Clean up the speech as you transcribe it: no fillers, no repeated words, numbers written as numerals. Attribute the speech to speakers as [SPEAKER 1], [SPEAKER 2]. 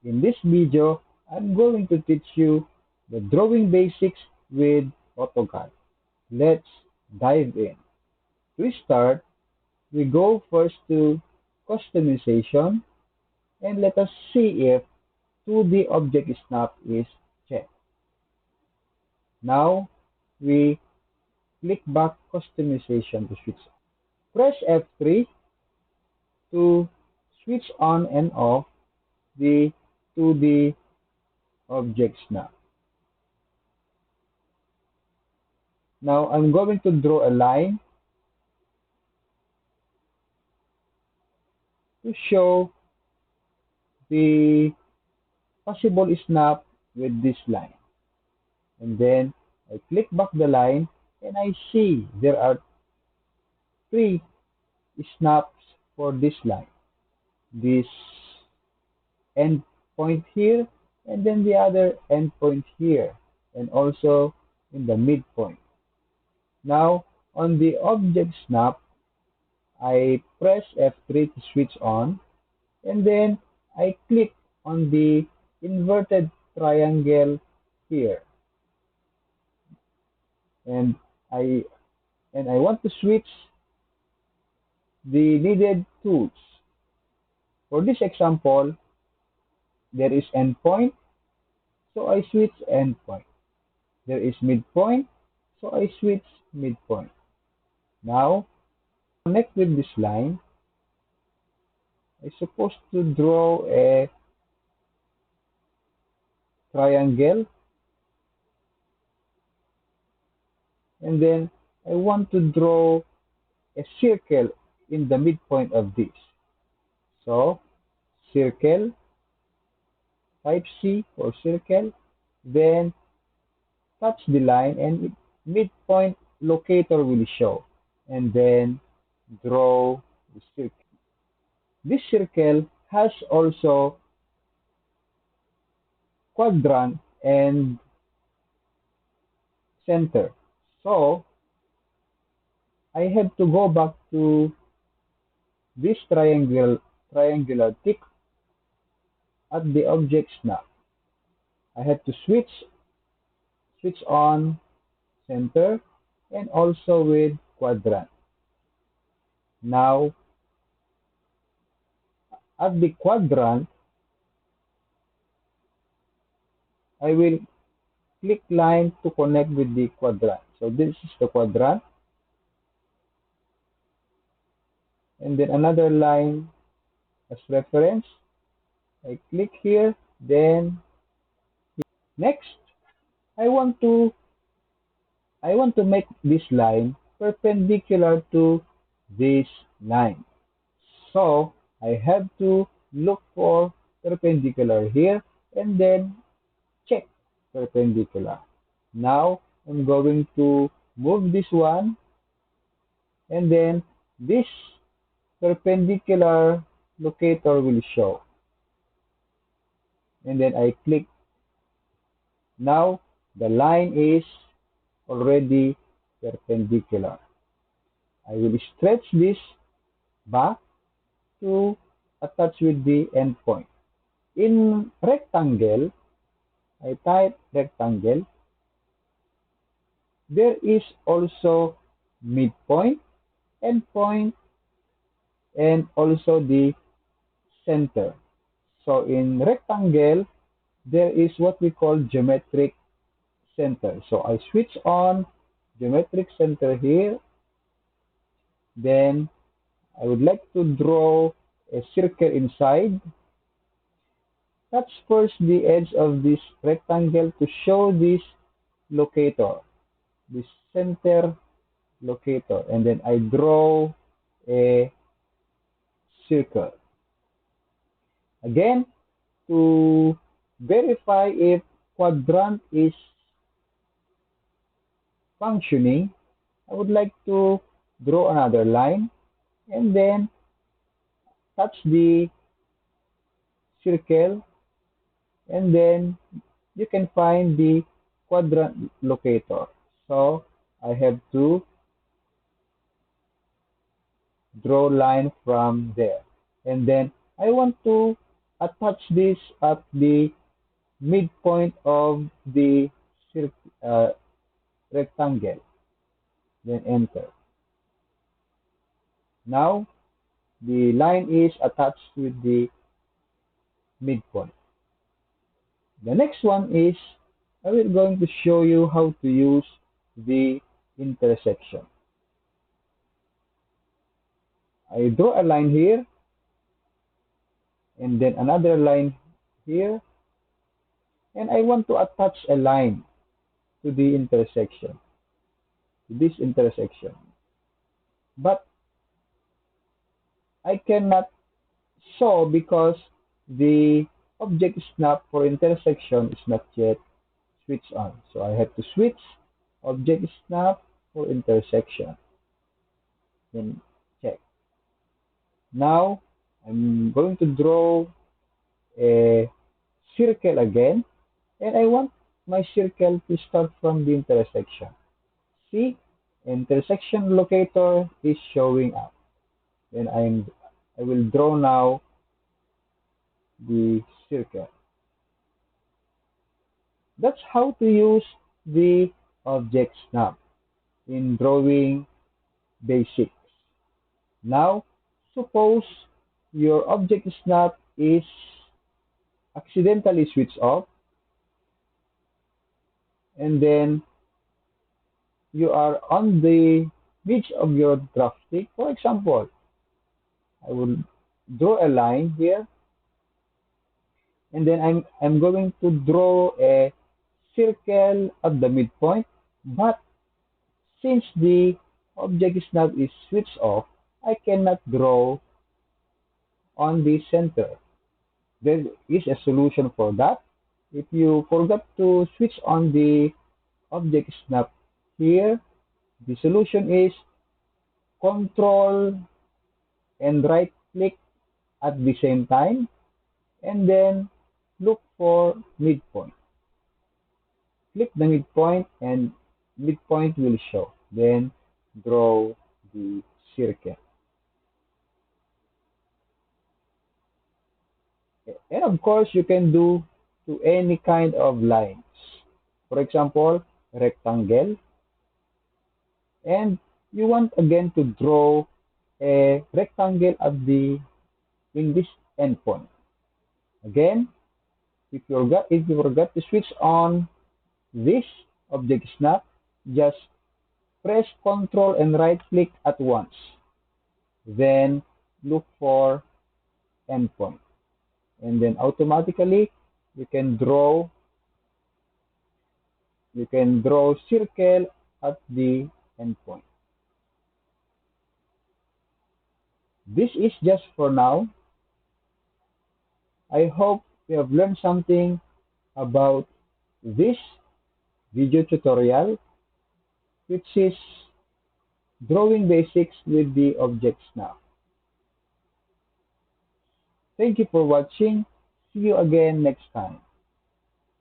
[SPEAKER 1] In this video, I'm going to teach you the drawing basics with AutoCAD. Let's dive in. To start, we go first to customization and let us see if 2D object snap is checked. Now, we click back customization to switch. Press F3 to switch on and off the 2D object snap. Now I'm going to draw a line to show the possible snap with this line. And then I click back the line and I see there are three snaps for this line. This end point here and then the other end point here and also in the midpoint. Now on the object snap, I press F3 to switch on and then I click on the inverted triangle here and I I want to switch the needed tools. For this example, there is endpoint, so I switch endpoint. There is midpoint, so I switch midpoint. Now, connect with this line. I'm supposed to draw a triangle and then I want to draw a circle in the midpoint of this. So, circle, type C for circle, then touch the line and midpoint locator will show. And then draw the circle. This circle has also quadrant and center. So, I have to go back to this triangular tick at the object snap. I have to switch on center and also with quadrant. Now, at the quadrant, I will click line to connect with the quadrant. So this is the quadrant. And then another line as reference. I click here, then next, I want to make this line perpendicular to this line. So I have to look for perpendicular here and then check perpendicular. Now I'm going to move this one and then this perpendicular locator will show. And then I click. Now the line is already perpendicular. I will stretch this back to attach with the endpoint. In rectangle, I type rectangle. There is also midpoint, endpoint, and also the center. So in rectangle, there is what we call geometric center. So I switch on geometric center here. Then I would like to draw a circle inside. Touch first the edge of this rectangle to show this locator, this center locator. And then I draw a circle. Again, to verify if quadrant is functioning, I would like to draw another line and then touch the circle and then you can find the quadrant locator. So I have to draw line from there and then I want to attach this at the midpoint of the uh, rectangle, then enter. Now, the line is attached with the midpoint. The next one is, I will going to show you how to use the intersection. I draw a line here, and then another line here, and I want to attach a line to the intersection, to this intersection. But I cannot show because the object snap for intersection is not yet switched on. So I have to switch object snap for intersection. Then check. Now I'm going to draw a circle again, and I want my circle to start from the intersection. See, intersection locator is showing up. Then I will draw now the circle. That's how to use the object snap in drawing basics. Now, suppose your object snap is accidentally switched off, and then you are on the midst of your drafting. For example, I will draw a line here, and then I'm going to draw a circle at the midpoint, but since the object snap is switched off, I cannot draw on the center. There is a solution for that. If you forgot to switch on the object snap here, the solution is control and right click at the same time, and then look for midpoint. Click the midpoint and midpoint will show. Then draw the circle. And of course, you can do to any kind of lines. For example, rectangle. And you want again to draw a rectangle at the in this endpoint. Again, if you forgot to switch on this object snap, just press Ctrl and right click at once. Then look for endpoint. And then automatically you can draw circle at the endpoint. This is just for now. I hope you have learned something about this video tutorial, which is drawing basics with the object snap. Thank you for watching. See you again next time.